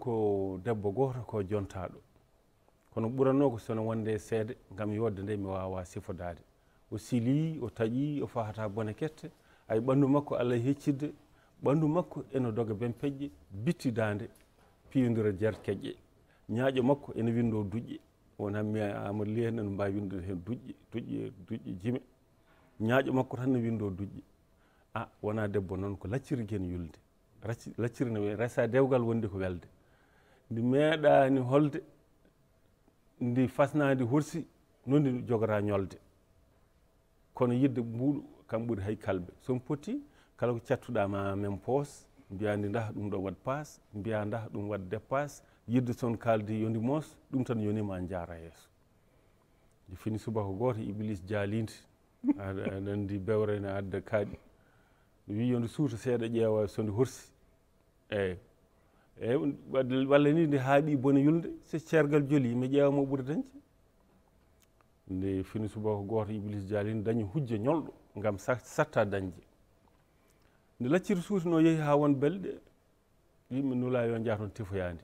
ko debbo goto ko jontaɗo kono ɓuranno ko sono wonde seede ngam yodde nde mi wawa sifodade o sili o taƴi o fahata bone kette ay ɓandu makko Allah heccidde ɓandu makko eno doga ben peƴƴe bittidande piyodira jar keƴƴe ñaaƴo makko ene windo duƴƴe won hammi Amadou Ly ene mbawi windude hen duƴƴe jime ñaaƴo makko tan ne windo duƴƴe a wona debbo noon ko lacciri gen yulde lacciri ne resa dewgal wonde ko welde ndi meeɗani holde ndi fasnadi horsi noon ndi jogora ñolde kono yidde mbuɗu kam ɓuuri hay kalbe son poti kala ko cattuɗa ma men poos mbiya ndi ndaha ɗum ɗo wat passe mbiya ndaha ɗum wat dépasse yidde toon kaldi yondi moos ɗum tan yonima jaara yeeso ndi fini subaka goto iblis jaalide aɗa andi bewre ne adda kaaɗi wi yondi suuta seeɗa ƴeewa sondi horsi eyyi walla ni ndi haaɓi bone yulde so ceergal jooli mi ƴeewa mo ɓuuri dañde nde fini subaka goto iblis jaalide dañi hujja ñolɗo ngam satta dañde nde lacciri suuta no yeehi ha won belɗe yimɓe nula yo jaa toon tefoyade